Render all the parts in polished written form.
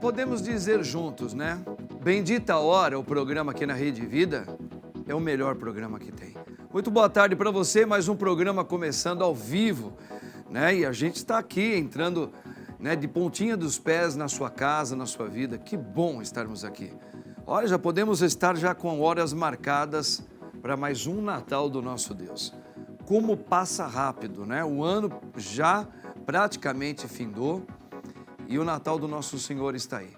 Podemos dizer juntos, né? Bendita a hora, o programa aqui na Rede Vida é o melhor programa que tem. Muito boa tarde para você, mais um programa começando ao vivo, né? E a gente está aqui entrando, né, de pontinha dos pés na sua casa, na sua vida. Que bom estarmos aqui. Olha, já podemos estar já com horas marcadas para mais um Natal do nosso Deus. Como passa rápido, né? O ano já praticamente findou e o Natal do nosso Senhor está aí.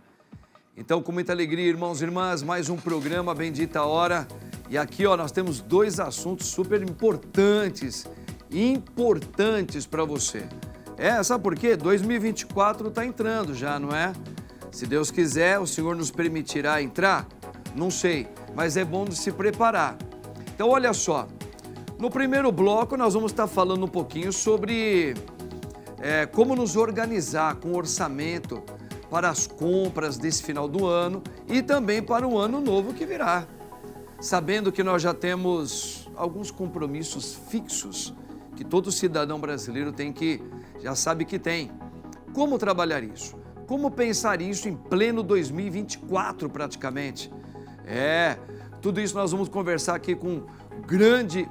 Então, com muita alegria, irmãos e irmãs, mais um programa Bendita a Hora. E aqui, ó, nós temos dois assuntos super importantes para você. Sabe por quê? 2024 está entrando já, não é? Se Deus quiser, o Senhor nos permitirá entrar? Não sei, mas é bom de se preparar. Então, olha só, no primeiro bloco nós vamos estar falando um pouquinho sobre como nos organizar com orçamento para as compras desse final do ano e também para o ano novo que virá. Sabendo que nós já temos alguns compromissos fixos que todo cidadão brasileiro já sabe que tem. Como trabalhar isso? Como pensar isso em pleno 2024 praticamente? Tudo isso nós vamos conversar aqui com o grande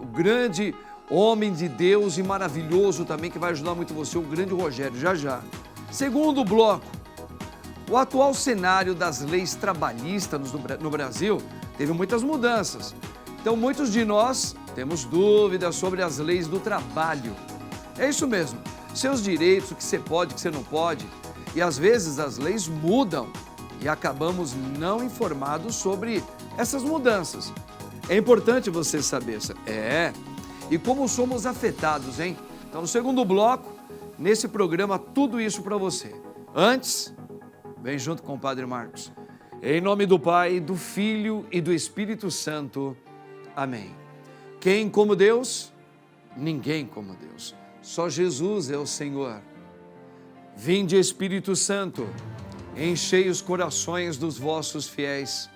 homem de Deus e maravilhoso também, que vai ajudar muito você, o grande Rogério, já. Segundo bloco, o atual cenário das leis trabalhistas no Brasil teve muitas mudanças. Então, muitos de nós temos dúvidas sobre as leis do trabalho. É isso mesmo, seus direitos, o que você pode, o que você não pode. E às vezes as leis mudam e acabamos não informados sobre essas mudanças. É importante você saber. E como somos afetados, hein? Então, no segundo bloco, nesse programa, tudo isso para você. Antes, vem junto com o Padre Marcos. Em nome do Pai, do Filho e do Espírito Santo. Amém. Quem como Deus? Ninguém como Deus. Só Jesus é o Senhor. Vinde, Espírito Santo, enchei os corações dos vossos fiéis,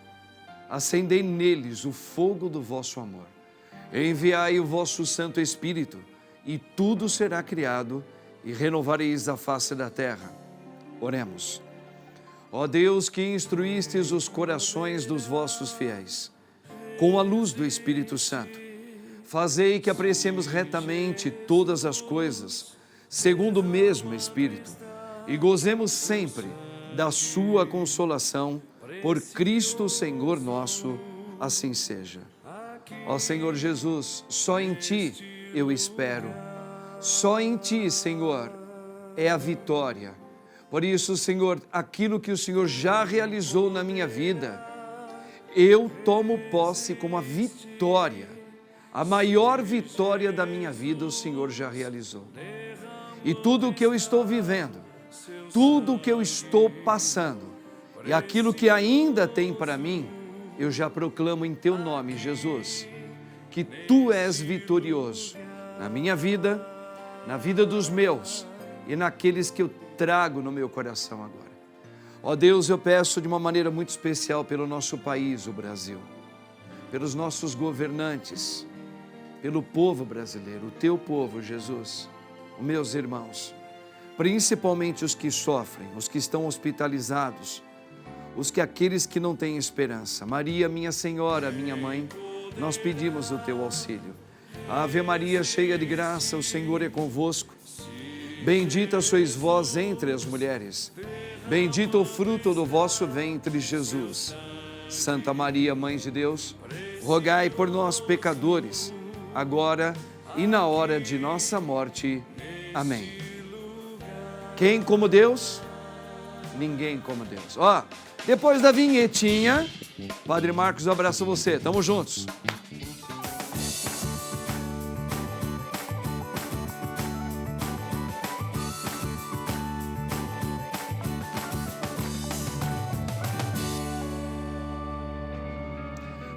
acendei neles o fogo do vosso amor. Enviai o vosso Santo Espírito, e tudo será criado, e renovareis a face da terra. Oremos. Ó Deus, que instruístes os corações dos vossos fiéis, com a luz do Espírito Santo, fazei que apreciemos retamente todas as coisas, segundo o mesmo Espírito, e gozemos sempre da sua consolação, por Cristo Senhor nosso, assim seja. Ó Senhor Jesus, só em Ti eu espero, só em Ti, Senhor, é a vitória. Por isso, Senhor, aquilo que o Senhor já realizou na minha vida, eu tomo posse como a vitória, a maior vitória da minha vida o Senhor já realizou. E tudo o que eu estou vivendo, tudo o que eu estou passando, e aquilo que ainda tem para mim, eu já proclamo em Teu nome, Jesus, que Tu és vitorioso na minha vida, na vida dos meus e naqueles que eu trago no meu coração agora. Ó Deus, eu peço de uma maneira muito especial pelo nosso país, o Brasil, pelos nossos governantes, pelo povo brasileiro, o Teu povo, Jesus, os meus irmãos, principalmente os que sofrem, os que estão hospitalizados, aqueles que não têm esperança. Maria, minha Senhora, minha Mãe, nós pedimos o Teu auxílio. Ave Maria, cheia de graça, o Senhor é convosco. Bendita sois vós entre as mulheres. Bendito o fruto do vosso ventre, Jesus. Santa Maria, Mãe de Deus, rogai por nós, pecadores, agora e na hora de nossa morte. Amém. Quem como Deus? Ninguém como Deus. Depois da vinhetinha, Padre Marcos, eu abraço você. Tamo juntos.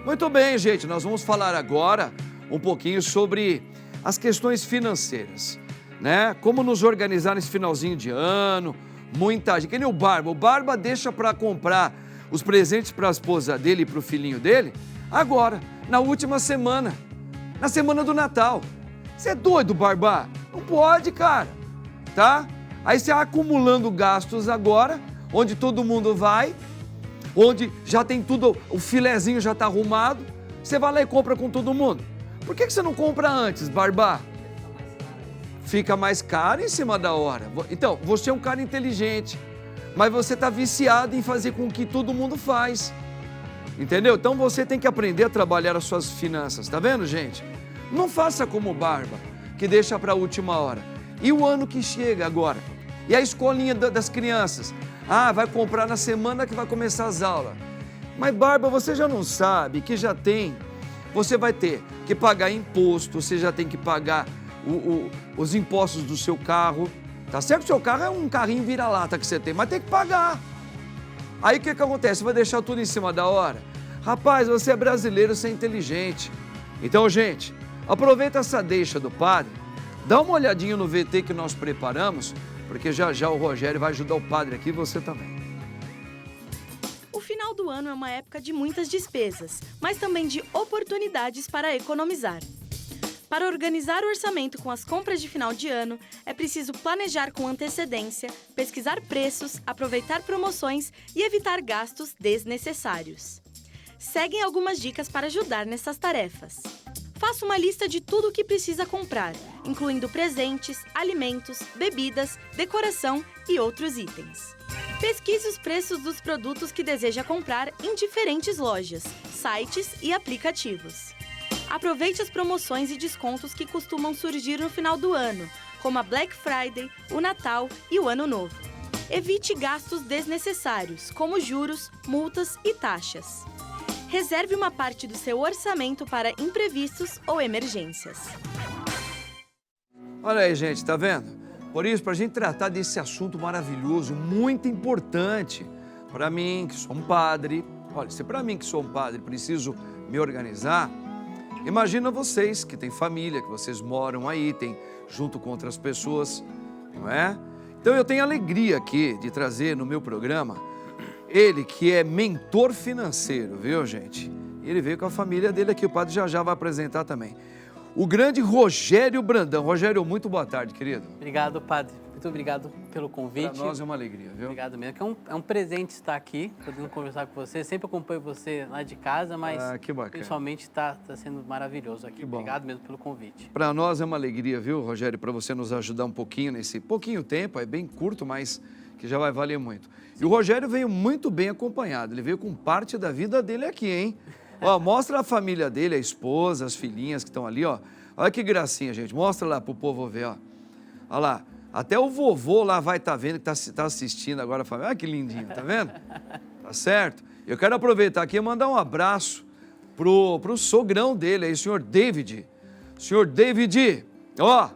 Muito bem, gente, nós vamos falar agora um pouquinho sobre as questões financeiras, né? Como nos organizar nesse finalzinho de ano. Muita gente, que nem o Barba deixa para comprar os presentes para a esposa dele e para o filhinho dele agora, na última semana, na semana do Natal. Você é doido, Barba? Não pode, cara, tá? Aí você acumulando gastos agora, onde todo mundo vai, onde já tem tudo, o filezinho já está arrumado, você vai lá e compra com todo mundo. Por que você não compra antes, Barbá? Fica mais caro em cima da hora. Então, você é um cara inteligente, mas você está viciado em fazer com que todo mundo faz. Entendeu? Então você tem que aprender a trabalhar as suas finanças, tá vendo, gente? Não faça como Barba, que deixa para a última hora. E o ano que chega agora? E a escolinha das crianças? Ah, vai comprar na semana que vai começar as aulas. Mas Barba, você já não sabe que já tem, você vai ter que pagar imposto, você já tem que pagar os impostos do seu carro, tá certo? O seu carro é um carrinho vira-lata que você tem, mas tem que pagar. Aí o que acontece? Você vai deixar tudo em cima da hora? Rapaz, você é brasileiro, você é inteligente. Então, gente, aproveita essa deixa do padre, dá uma olhadinha no VT que nós preparamos, porque já já o Rogério vai ajudar o padre aqui e você também. O final do ano é uma época de muitas despesas, mas também de oportunidades para economizar. Para organizar o orçamento com as compras de final de ano, é preciso planejar com antecedência, pesquisar preços, aproveitar promoções e evitar gastos desnecessários. Seguem algumas dicas para ajudar nessas tarefas. Faça uma lista de tudo o que precisa comprar, incluindo presentes, alimentos, bebidas, decoração e outros itens. Pesquise os preços dos produtos que deseja comprar em diferentes lojas, sites e aplicativos. Aproveite as promoções e descontos que costumam surgir no final do ano, como a Black Friday, o Natal e o Ano Novo. Evite gastos desnecessários, como juros, multas e taxas. Reserve uma parte do seu orçamento para imprevistos ou emergências. Olha aí, gente, tá vendo? Por isso, para a gente tratar desse assunto maravilhoso, muito importante, para mim, que sou um padre, olha, se para mim que sou um padre preciso me organizar, imagina vocês que têm família, que vocês moram aí, tem junto com outras pessoas, não é? Então eu tenho alegria aqui de trazer no meu programa ele que é mentor financeiro, viu, gente? Ele veio com a família dele aqui, o padre já vai apresentar também. O grande Rogério Brandão. Rogério, muito boa tarde, querido. Obrigado, padre. Muito obrigado pelo convite. Para nós é uma alegria, viu? Obrigado mesmo. É um presente estar aqui, podendo conversar com você. Sempre acompanho você lá de casa, mas que bacana. Pessoalmente está sendo maravilhoso aqui. Que bom. Obrigado mesmo pelo convite. Para nós é uma alegria, viu, Rogério, para você nos ajudar um pouquinho nesse pouquinho tempo, é bem curto, mas que já vai valer muito. Sim. E o Rogério veio muito bem acompanhado, ele veio com parte da vida dele aqui, hein? Ó, mostra a família dele, a esposa, as filhinhas que estão ali, ó. Olha que gracinha, gente. Mostra lá pro povo ver, ó. Olha lá. Até o vovô lá vai estar vendo, que tá assistindo agora a família. Olha que lindinho, tá vendo? Tá certo? Eu quero aproveitar aqui e mandar um abraço pro sogrão dele aí, o senhor David. Senhor David, ó,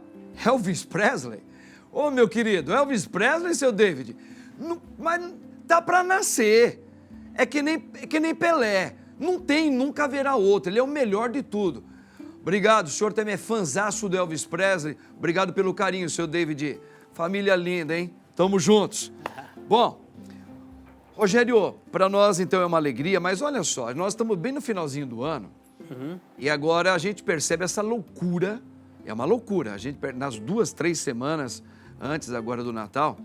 Elvis Presley. Ô, meu querido, Elvis Presley, seu David. Não, mas tá para nascer. É que nem Pelé. Não tem, nunca haverá outro. Ele é o melhor de tudo. Obrigado, o senhor também é fãzaço do Elvis Presley. Obrigado pelo carinho, seu David. Família linda, hein? Tamo juntos. Bom, Rogério, para nós então é uma alegria, mas olha só, nós estamos bem no finalzinho do ano e agora a gente percebe essa loucura, é uma loucura. A gente, nas 2, 3 semanas antes agora do Natal,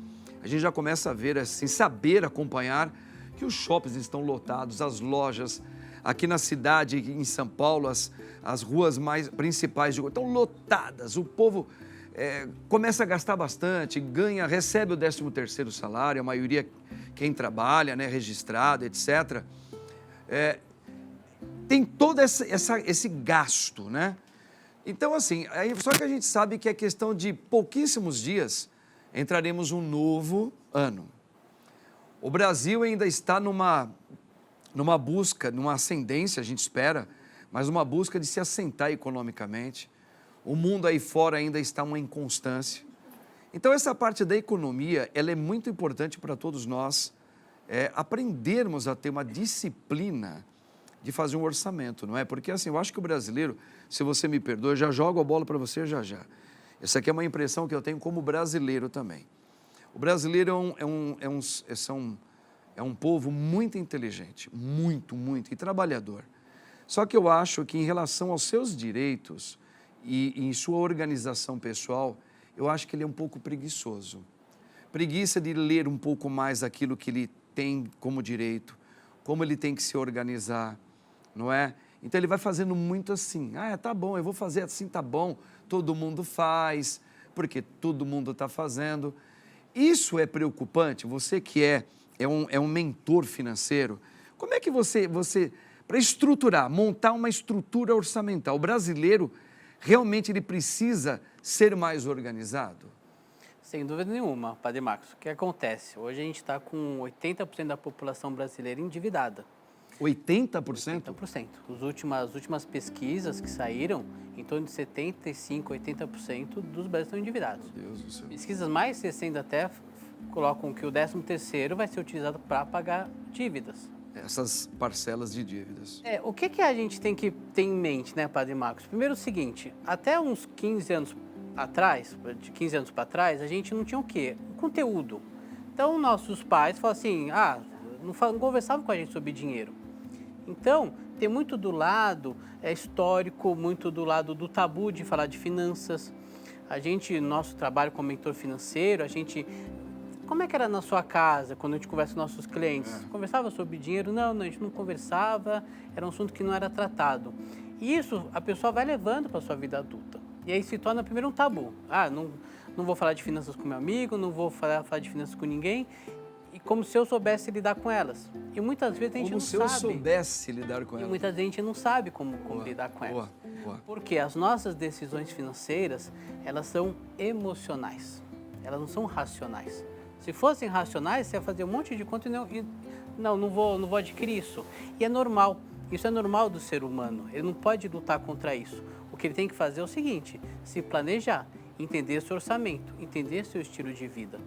a gente já começa a ver, assim, saber acompanhar que os shoppings estão lotados, as lojas, aqui na cidade, em São Paulo, as ruas mais principais estão lotadas. O povo começa a gastar bastante, recebe o 13º salário, a maioria quem trabalha, né, registrado, etc. Tem todo esse gasto, né? Então, assim, só que a gente sabe que é questão de pouquíssimos dias entraremos um novo ano. O Brasil ainda está numa busca, numa ascendência, a gente espera, mas uma busca de se assentar economicamente. O mundo aí fora ainda está uma inconstância. Então, essa parte da economia, ela é muito importante para todos nós aprendermos a ter uma disciplina de fazer um orçamento, não é? Porque, assim, eu acho que o brasileiro, se você me perdoa, eu já jogo a bola para você já. Essa aqui é uma impressão que eu tenho como brasileiro também. O brasileiro é um povo muito inteligente, muito, e trabalhador. Só que eu acho que em relação aos seus direitos e em sua organização pessoal, eu acho que ele é um pouco preguiçoso. preguiça de ler um pouco mais aquilo que ele tem como direito, como ele tem que se organizar, não é? Então ele vai fazendo muito assim, tá bom, eu vou fazer assim, tá bom, todo mundo faz, porque todo mundo está fazendo. Isso é preocupante, você que é um mentor financeiro, como é que você para estruturar, montar uma estrutura orçamental, o brasileiro realmente ele precisa ser mais organizado? Sem dúvida nenhuma, Padre Marcos. O que acontece? Hoje a gente está com 80% da população brasileira endividada. 80%? 80%. As últimas pesquisas que saíram, em torno de 75%, 80% dos brasileiros estão endividados. Meu Deus do céu. Pesquisas mais recentes até colocam que o 13º vai ser utilizado para pagar dívidas. Essas parcelas de dívidas. O que a gente tem que ter em mente, né, Padre Marcos? Primeiro o seguinte, até uns 15 anos atrás, de 15 anos para trás, a gente não tinha o quê? Conteúdo. Então, nossos pais falavam assim, não conversavam com a gente sobre dinheiro. Então, tem muito do lado histórico, muito do lado do tabu de falar de finanças. A gente, nosso trabalho como mentor financeiro, como é que era na sua casa, quando a gente conversa com nossos clientes? Conversava sobre dinheiro? Não, a gente não conversava, era um assunto que não era tratado. E isso a pessoa vai levando para a sua vida adulta. E aí se torna primeiro um tabu. Não vou falar de finanças com meu amigo, não vou falar de finanças com ninguém. E como se eu soubesse lidar com elas. E muitas vezes a gente não sabe. Como se eu soubesse lidar com elas. E muita gente não sabe como lidar com elas. Porque as nossas decisões financeiras, elas são emocionais. Elas não são racionais. Se fossem racionais, você ia fazer um monte de conta e não vou adquirir isso. E é normal. Isso é normal do ser humano. Ele não pode lutar contra isso. O que ele tem que fazer é o seguinte, se planejar, entender seu orçamento, entender seu estilo de vida.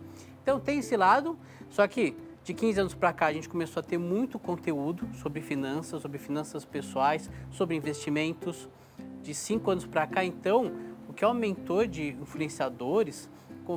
Então tem esse lado, só que de 15 anos para cá a gente começou a ter muito conteúdo sobre finanças pessoais, sobre investimentos. De 5 anos para cá, então, o que aumentou de influenciadores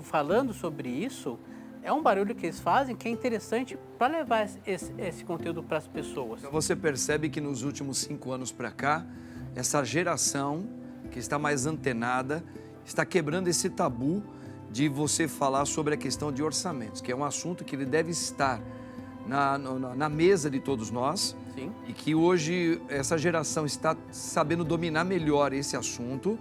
falando sobre isso, é um barulho que eles fazem que é interessante para levar esse conteúdo para as pessoas. Então você percebe que nos últimos 5 anos para cá, essa geração que está mais antenada, está quebrando esse tabu de você falar sobre a questão de orçamentos, que é um assunto que ele deve estar na mesa de todos nós. Sim. E que hoje essa geração está sabendo dominar melhor esse assunto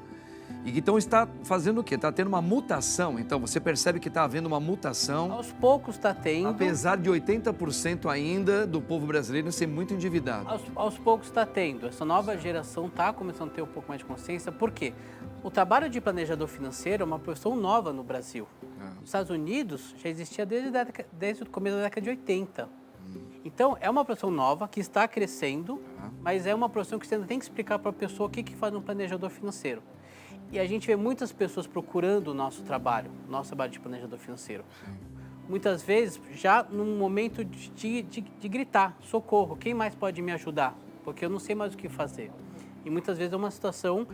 e que então está fazendo o quê? Está tendo uma mutação, então você percebe que está havendo uma mutação. Aos poucos está tendo. Apesar de 80% ainda do povo brasileiro ser muito endividado. Aos poucos está tendo. Essa nova geração está começando a ter um pouco mais de consciência. Por quê? O trabalho de planejador financeiro é uma profissão nova no Brasil. Nos Estados Unidos já existia desde o começo da década de 80. Então, é uma profissão nova que está crescendo, mas é uma profissão que você ainda tem que explicar para a pessoa o que faz um planejador financeiro. E a gente vê muitas pessoas procurando o nosso trabalho de planejador financeiro. Muitas vezes, já num momento de gritar, socorro, quem mais pode me ajudar? Porque eu não sei mais o que fazer. E muitas vezes é uma situação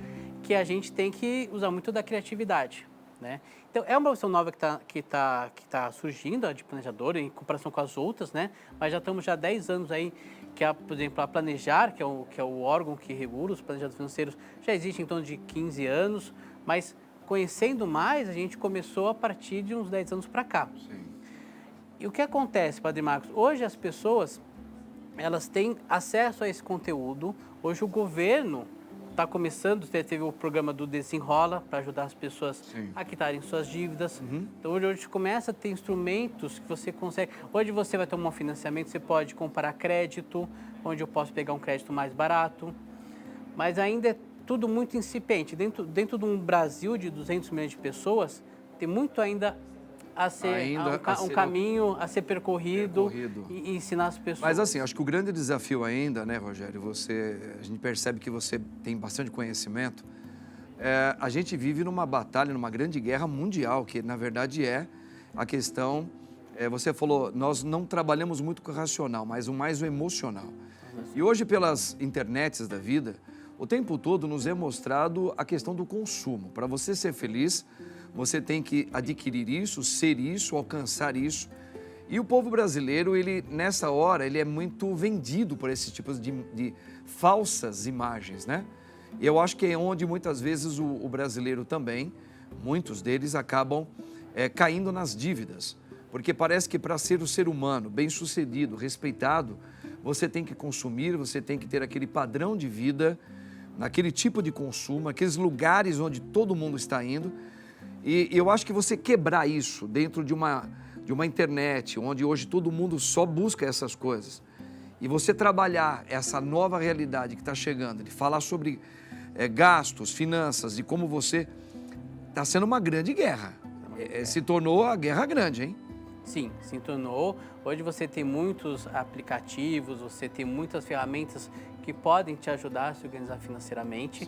que a gente tem que usar muito da criatividade, né? Então, é uma profissão nova que tá surgindo, a de planejador, em comparação com as outras, né? Mas já estamos há 10 anos aí, por exemplo, a Planejar, que é o órgão que regula os planejadores financeiros, já existe em torno de 15 anos, mas conhecendo mais, a gente começou a partir de uns 10 anos para cá. Sim. E o que acontece, Padre Marcos? Hoje as pessoas, elas têm acesso a esse conteúdo, hoje o governo está começando, teve o programa do Desenrola para ajudar as pessoas a quitarem suas dívidas. Então hoje começa a ter instrumentos que você consegue. Hoje você vai tomar um financiamento, você pode comparar crédito, onde eu posso pegar um crédito mais barato. Mas ainda é tudo muito incipiente. Dentro de um Brasil de 200 milhões de pessoas, tem muito ainda a ser um caminho a ser percorrido. E ensinar as pessoas. Mas assim, acho que o grande desafio ainda, né, Rogério, a gente percebe que você tem bastante conhecimento, a gente vive numa batalha, numa grande guerra mundial, que na verdade é a questão, você falou, nós não trabalhamos muito com o racional, mas mais o emocional. E hoje pelas internets da vida, o tempo todo nos é mostrado a questão do consumo. Para você ser feliz, você tem que adquirir isso, ser isso, alcançar isso. E o povo brasileiro, nessa hora, ele é muito vendido por esses tipos de falsas imagens, né? E eu acho que é onde muitas vezes o brasileiro também, muitos deles acabam caindo nas dívidas. Porque parece que para ser o ser humano bem-sucedido, respeitado, você tem que consumir, você tem que ter aquele padrão de vida, naquele tipo de consumo, aqueles lugares onde todo mundo está indo. E eu acho que você quebrar isso dentro de uma internet, onde hoje todo mundo só busca essas coisas, e você trabalhar essa nova realidade que está chegando, de falar sobre gastos, finanças e como você... Está sendo uma grande guerra. Se tornou a guerra grande, hein? Sim, se tornou. Hoje você tem muitos aplicativos, você tem muitas ferramentas que podem te ajudar a se organizar financeiramente.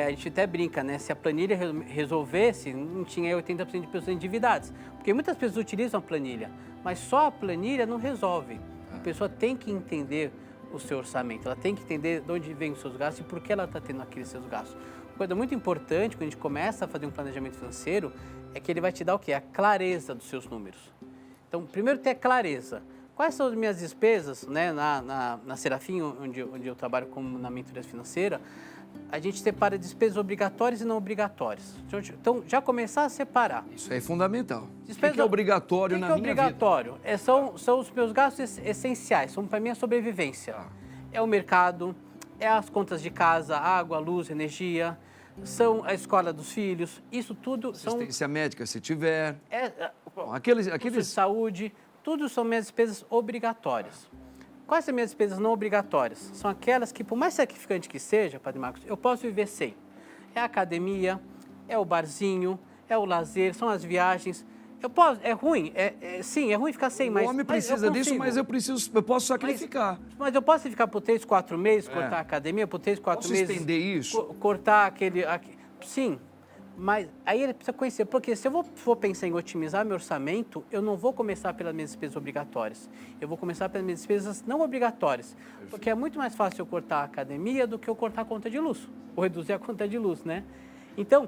A gente até brinca, né? Se a planilha resolvesse, não tinha 80% de pessoas endividadas. Porque muitas pessoas utilizam a planilha, mas só a planilha não resolve. A pessoa tem que entender o seu orçamento, ela tem que entender de onde vem os seus gastos e por que ela está tendo aqueles seus gastos. Uma coisa muito importante quando a gente começa a fazer um planejamento financeiro é que ele vai te dar o quê? A clareza dos seus números. Então, primeiro ter clareza. Quais são as minhas despesas, né? Na Serafim, onde eu trabalho na mentoria financeira, a gente separa despesas obrigatórias e não obrigatórias. Então, já começar a separar. Isso é fundamental. Despesa... O que é obrigatório na minha vida? Obrigatório? São os meus gastos essenciais, são para a minha sobrevivência. É o mercado, é as contas de casa, água, luz, energia, são a escola dos filhos, isso tudo assistência médica, se tiver. Bom, aqueles... de saúde, tudo são minhas despesas obrigatórias. Quais são as minhas despesas não obrigatórias? São aquelas que, por mais sacrificante que seja, Padre Marcos, eu posso viver sem. É a academia, é o barzinho, é o lazer, são as viagens. Eu posso, é ruim, sim, é ruim ficar sem, mas... O homem precisa disso, mas eu posso sacrificar. Mas eu posso ficar por 3, 4 meses, cortar a academia, por 3, 4 meses... Posso estender isso? Cortar aquele... Sim, mas aí ele precisa conhecer, porque se eu for pensar em otimizar meu orçamento, eu não vou começar pelas minhas despesas obrigatórias. Eu vou começar pelas minhas despesas não obrigatórias. Porque é muito mais fácil eu cortar a academia do que eu cortar a conta de luz, ou reduzir a conta de luz, né? Então,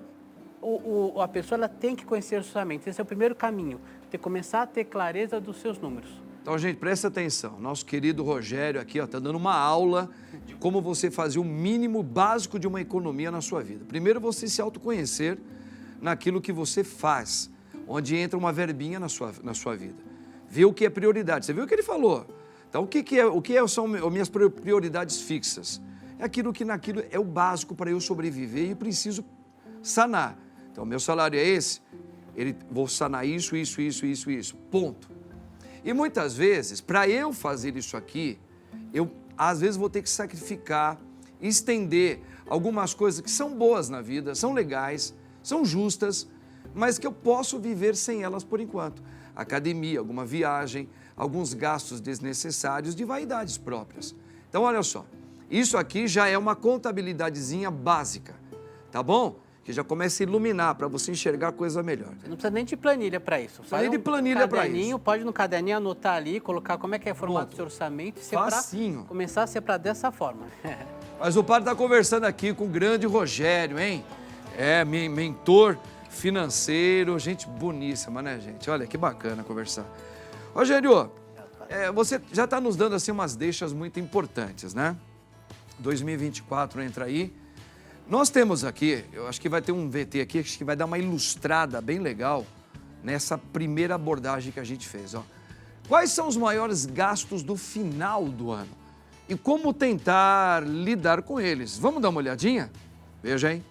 a pessoa ela tem que conhecer o orçamento. Esse é o primeiro caminho, ter que começar a ter clareza dos seus números. Então, gente, presta atenção. Nosso querido Rogério aqui está dando uma aula de como você fazer o mínimo básico de uma economia na sua vida. Primeiro, você se autoconhecer naquilo que você faz, onde entra uma verbinha na sua vida. Ver o que é prioridade. Você viu o que ele falou? Então, o que são minhas prioridades fixas? É aquilo que naquilo é o básico para eu sobreviver e preciso sanar. Então, meu salário é esse, vou sanar isso, ponto. E muitas vezes, para eu fazer isso aqui, eu às vezes vou ter que sacrificar, estender algumas coisas que são boas na vida, são legais, são justas, mas que eu posso viver sem elas por enquanto. Academia, alguma viagem, alguns gastos desnecessários de vaidades próprias. Então, olha só, isso aqui já é uma contabilidadezinha básica, tá bom? Que já começa a iluminar para você enxergar coisa melhor. Você não precisa nem de planilha para isso. Precisa nem de planilha para isso. Pode no caderninho anotar ali, colocar como é que é formado o seu orçamento e facinho. Começar a separar dessa forma. Mas o padre está conversando aqui com o grande Rogério, hein? Mentor financeiro, gente boníssima, né, gente? Olha, que bacana conversar. Rogério, você já está nos dando assim umas deixas muito importantes, né? 2024 entra aí. Nós temos aqui, eu acho que vai ter um VT aqui, acho que vai dar uma ilustrada bem legal nessa primeira abordagem que a gente fez. Ó. Quais são os maiores gastos do final do ano? E como tentar lidar com eles? Vamos dar uma olhadinha? Veja, hein?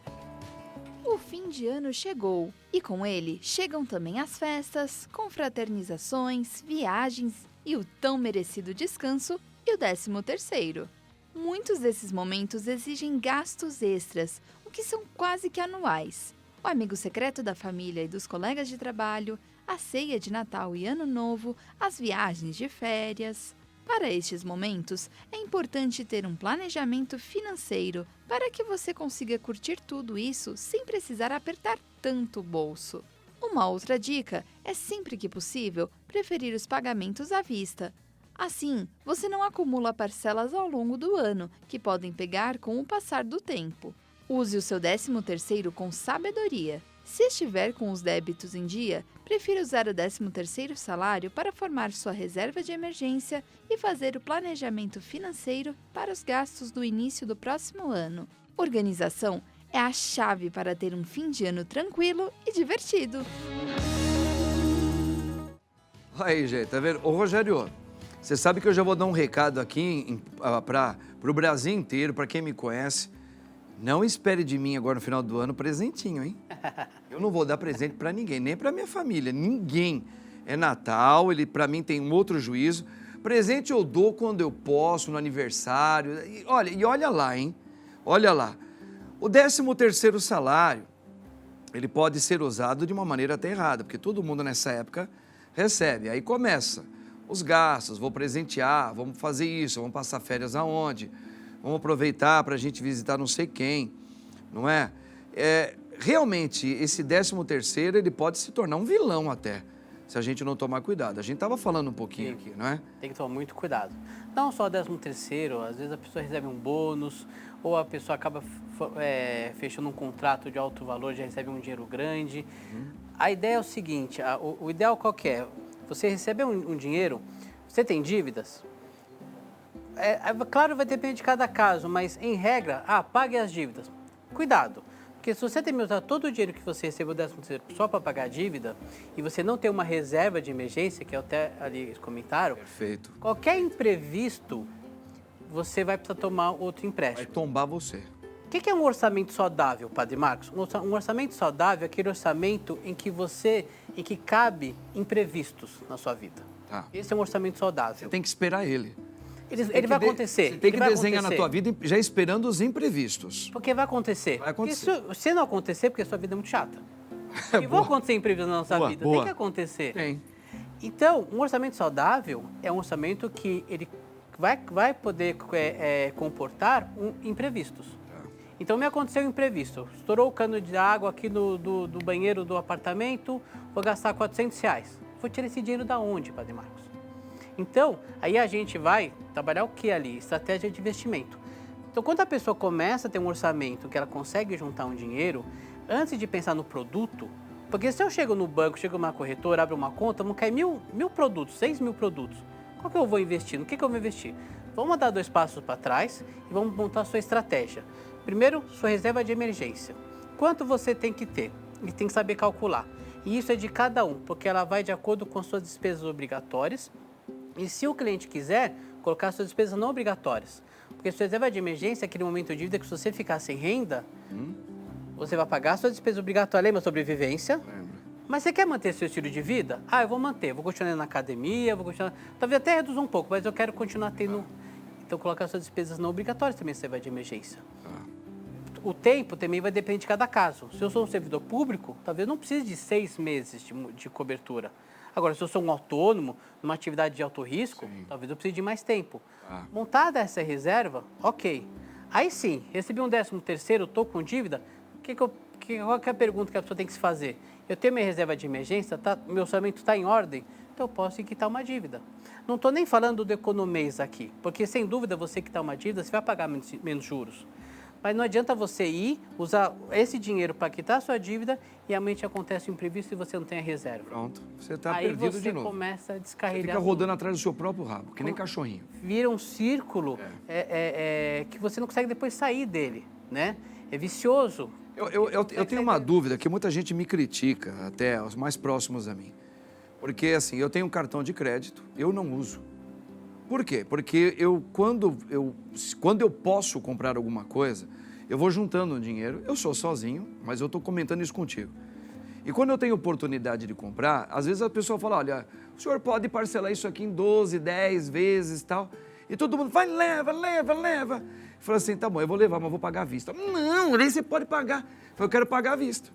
O fim de ano chegou e com ele chegam também as festas, confraternizações, viagens e o tão merecido descanso e o 13º. Muitos desses momentos exigem gastos extras, o que são quase que anuais. O amigo secreto da família e dos colegas de trabalho, a ceia de Natal e Ano Novo, as viagens de férias. Para estes momentos, é importante ter um planejamento financeiro para que você consiga curtir tudo isso sem precisar apertar tanto o bolso. Uma outra dica é, sempre que possível, preferir os pagamentos à vista. Assim, você não acumula parcelas ao longo do ano, que podem pegar com o passar do tempo. Use o seu 13º com sabedoria. Se estiver com os débitos em dia, prefira usar o 13º salário para formar sua reserva de emergência e fazer o planejamento financeiro para os gastos do início do próximo ano. Organização é a chave para ter um fim de ano tranquilo e divertido. Aí, gente, tá vendo? Ô, Rogério, você sabe que eu já vou dar um recado aqui para o Brasil inteiro, para quem me conhece. Não espere de mim agora no final do ano presentinho, hein? Eu não vou dar presente para ninguém, nem para minha família, ninguém. É Natal, ele para mim tem um outro juízo. Presente eu dou quando eu posso, no aniversário. E olha lá, hein? Olha lá. O 13º salário, ele pode ser usado de uma maneira até errada, porque todo mundo nessa época recebe. Aí começa os gastos, vou presentear, vamos fazer isso, vamos passar férias aonde? Vamos aproveitar para a gente visitar não sei quem, não é? Realmente, esse 13º, ele pode se tornar um vilão até, se a gente não tomar cuidado. A gente estava falando um pouquinho aqui, não é? Tem que tomar muito cuidado. Não só o 13º, às vezes a pessoa recebe um bônus, ou a pessoa acaba fechando um contrato de alto valor, já recebe um dinheiro grande. A ideia é o seguinte, o ideal qual que é? Você recebe um dinheiro, você tem dívidas? Claro, vai depender de cada caso, mas em regra, pague as dívidas. Cuidado, porque se você terminar usar todo o dinheiro que você recebeu do 13º só para pagar a dívida, e você não tem uma reserva de emergência, que até ali eles comentaram, Perfeito. qualquer imprevisto, você vai precisar tomar outro empréstimo. Vai tombar você. O que é um orçamento saudável, Padre Marcos? Um orçamento saudável é aquele orçamento em que cabe imprevistos na sua vida. Tá. Esse é um orçamento saudável. Você tem que esperar ele. Ele vai acontecer. Você tem que vai desenhar na acontecer. tua vida já esperando os imprevistos. Porque vai acontecer. Vai acontecer. Porque se não acontecer, porque a sua vida é muito chata. E boa. vão acontecer imprevistos na nossa vida. Boa. Tem que acontecer. Tem. Então, um orçamento saudável é um orçamento que ele vai poder comportar imprevistos. Então, me aconteceu um imprevisto. Estourou o cano de água aqui do banheiro do apartamento, vou gastar R$400. Vou tirar esse dinheiro da onde, Padre Marcos? Então, aí a gente vai trabalhar o que ali? Estratégia de investimento. Então, quando a pessoa começa a ter um orçamento que ela consegue juntar um dinheiro, antes de pensar no produto, porque se eu chego no banco, chego numa corretora, abro uma conta, vão cair mil produtos, 6.000 produtos. Qual que eu vou investir? No que eu vou investir? Vamos dar 2 passos para trás e vamos montar a sua estratégia. Primeiro, sua reserva de emergência. Quanto você tem que ter? E tem que saber calcular. E isso é de cada um, porque ela vai de acordo com suas despesas obrigatórias. E se o cliente quiser, colocar suas despesas não obrigatórias. Porque sua reserva de emergência é aquele momento de dívida que se você ficar sem renda, você vai pagar suas despesas obrigatórias, lembra? Sobrevivência. Lembra. Mas você quer manter seu estilo de vida? Eu vou manter, vou continuar na academia, vou continuar... Talvez até reduzir um pouco, mas eu quero continuar tendo... Então, colocar suas despesas não obrigatórias também, reserva de emergência. O tempo também vai depender de cada caso. Se eu sou um servidor público, talvez não precise de 6 meses de cobertura. Agora, se eu sou um autônomo, numa atividade de alto risco, talvez eu precise de mais tempo. Montada essa reserva, ok. Aí sim, recebi um 13º, estou com dívida, qual que é a pergunta que a pessoa tem que se fazer? Eu tenho minha reserva de emergência, meu orçamento está em ordem, então eu posso quitar uma dívida. Não estou nem falando do economês aqui, porque sem dúvida você quitar uma dívida, você vai pagar menos juros. Mas não adianta você usar esse dinheiro para quitar a sua dívida e amanhã acontece um imprevisto e você não tem a reserva. Pronto, você está Aí perdido você de novo. começa a Você descarregar. fica rodando atrás do seu próprio rabo, que nem cachorrinho. Vira um círculo que você não consegue depois sair dele, né? É vicioso. Eu tenho uma dúvida que muita gente me critica, até os mais próximos a mim. Porque, assim, eu tenho um cartão de crédito, eu não uso. Por quê? Porque quando eu posso comprar alguma coisa, eu vou juntando um dinheiro, eu sou sozinho, mas eu estou comentando isso contigo. E quando eu tenho oportunidade de comprar, às vezes a pessoa fala, olha, o senhor pode parcelar isso aqui em 12, 10 vezes e tal. E todo mundo vai, leva. Eu falo assim, tá bom, eu vou levar, mas vou pagar à vista. Não, nem você pode pagar. Eu quero pagar à vista.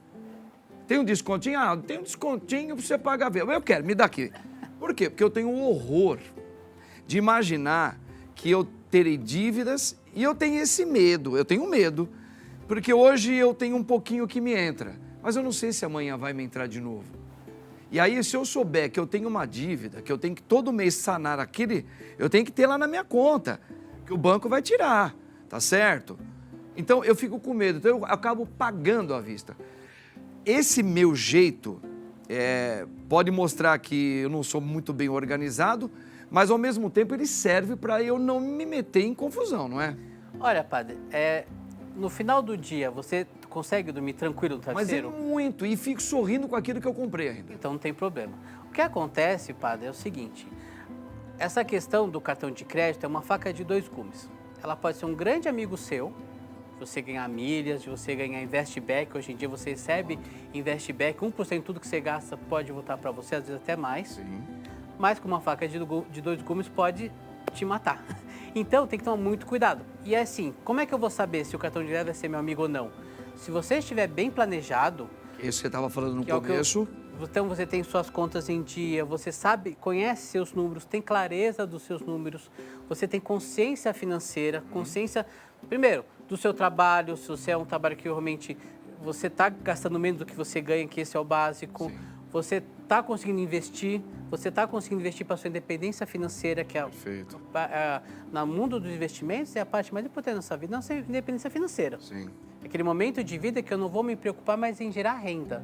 Tem um descontinho? Tem um descontinho para você pagar à vista. Eu quero, me dá aqui. Por quê? Porque eu tenho um horror de imaginar que eu terei dívidas e eu tenho esse medo, eu tenho medo, porque hoje eu tenho um pouquinho que me entra, mas eu não sei se amanhã vai me entrar de novo. E aí, se eu souber que eu tenho uma dívida, que eu tenho que todo mês sanar eu tenho que ter lá na minha conta, que o banco vai tirar, tá certo? Então, eu fico com medo, então eu acabo pagando à vista. Esse meu jeito pode mostrar que eu não sou muito bem organizado, mas ao mesmo tempo ele serve para eu não me meter em confusão, não é? Olha, padre, no final do dia você consegue dormir tranquilo no Mas é travesseiro? muito, e fico sorrindo com aquilo que eu comprei ainda. Então não tem problema. que acontece, padre, é o seguinte. Essa questão do cartão de crédito é uma faca de dois gumes. Ela pode ser um grande amigo seu, você ganhar milhas, de você ganhar investback. Hoje em dia você recebe investback, 1% de tudo que você gasta pode voltar para você, às vezes até mais. Sim. Mas com uma faca de dois gumes pode te matar. Então tem que tomar muito cuidado. E é assim, como é que eu vou saber se o cartão de crédito vai ser meu amigo ou não? Se você estiver bem planejado... Isso que você estava falando no que é começo. Então você tem suas contas em dia, você sabe, conhece seus números, tem clareza dos seus números, você tem consciência financeira, consciência, primeiro, do seu trabalho, se você é um trabalho que realmente você está gastando menos do que você ganha, que esse é o básico, Sim. você está conseguindo investir, para sua independência financeira, que é Perfeito. No mundo dos investimentos é a parte mais importante da nossa vida, nossa independência financeira. Sim. Aquele momento de vida que eu não vou me preocupar mais em gerar renda.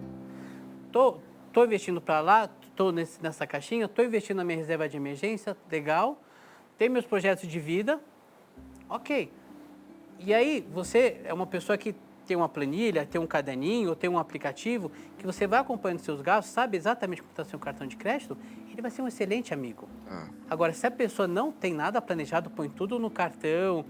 Estou investindo para lá, estou nessa caixinha, estou investindo na minha reserva de emergência, legal. Tem meus projetos de vida, ok. E aí, você é uma pessoa que tem uma planilha, tem um caderninho, tem um aplicativo, que você vai acompanhando seus gastos, sabe exatamente como está seu cartão de crédito, ele vai ser um excelente amigo. Agora, se a pessoa não tem nada planejado, põe tudo no cartão,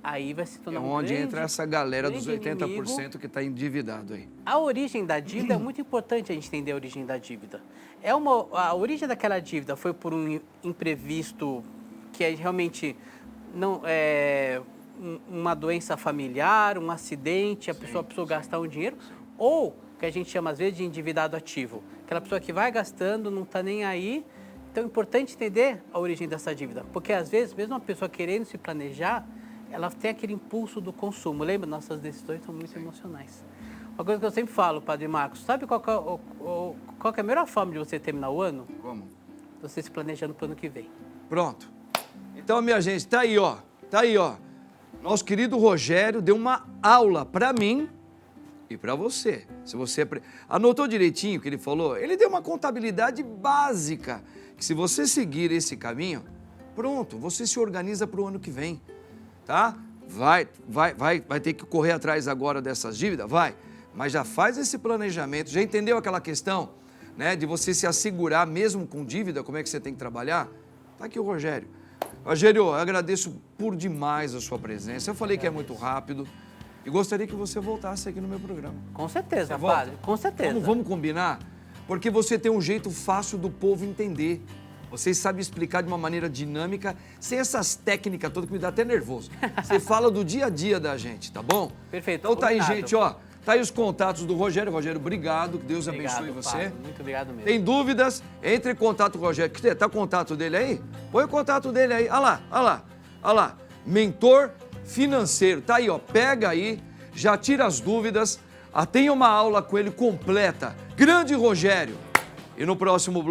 aí vai se tornar onde entra essa galera dos grande 80% inimigo. que está endividado aí. A origem da dívida é muito importante a gente entender a origem da dívida. A origem daquela dívida foi por um imprevisto que é realmente não é uma doença familiar, um acidente, a pessoa precisou gastar um dinheiro, ou que a gente chama às vezes de endividado ativo, aquela pessoa que vai gastando, não está nem aí. Então é importante entender a origem dessa dívida, porque às vezes mesmo uma pessoa querendo se planejar, ela tem aquele impulso do consumo. Lembra? Nossas decisões são muito emocionais. Uma coisa que eu sempre falo, Padre Marcos, sabe qual que é a melhor forma de você terminar o ano? Como? Você se planejando para o ano que vem. Pronto. Então, minha gente, tá aí, ó. Tá aí, ó. Nosso querido Rogério deu uma aula para mim e para você. Se você anotou direitinho o que ele falou, ele deu uma contabilidade básica, que se você seguir esse caminho, pronto, você se organiza para o ano que vem. Tá? Vai ter que correr atrás agora dessas dívidas? Vai. Mas já faz esse planejamento, já entendeu aquela questão, né, de você se assegurar mesmo com dívida, como é que você tem que trabalhar? Tá aqui o Rogério. Rogério, eu agradeço por demais a sua presença. Eu falei que é muito rápido e gostaria que você voltasse aqui no meu programa. Com certeza, Você volta? Padre, com certeza. Vamos combinar? Porque você tem um jeito fácil do povo entender. Você sabe explicar de uma maneira dinâmica, sem essas técnicas todas que me dá até nervoso. Você fala do dia a dia da gente, tá bom? Perfeito. Então tá aí, Obrigado. gente, ó. Tá aí os contatos do Rogério. Rogério, obrigado, que Deus abençoe Obrigado, você. Padre, muito obrigado mesmo. Tem dúvidas? Entre em contato com o Rogério. Tá o contato dele aí? Põe o contato dele aí. Olha lá. Mentor financeiro. Tá aí, ó. Pega aí, já tira as dúvidas. Tenha uma aula com ele completa. Grande Rogério. E no próximo bloco.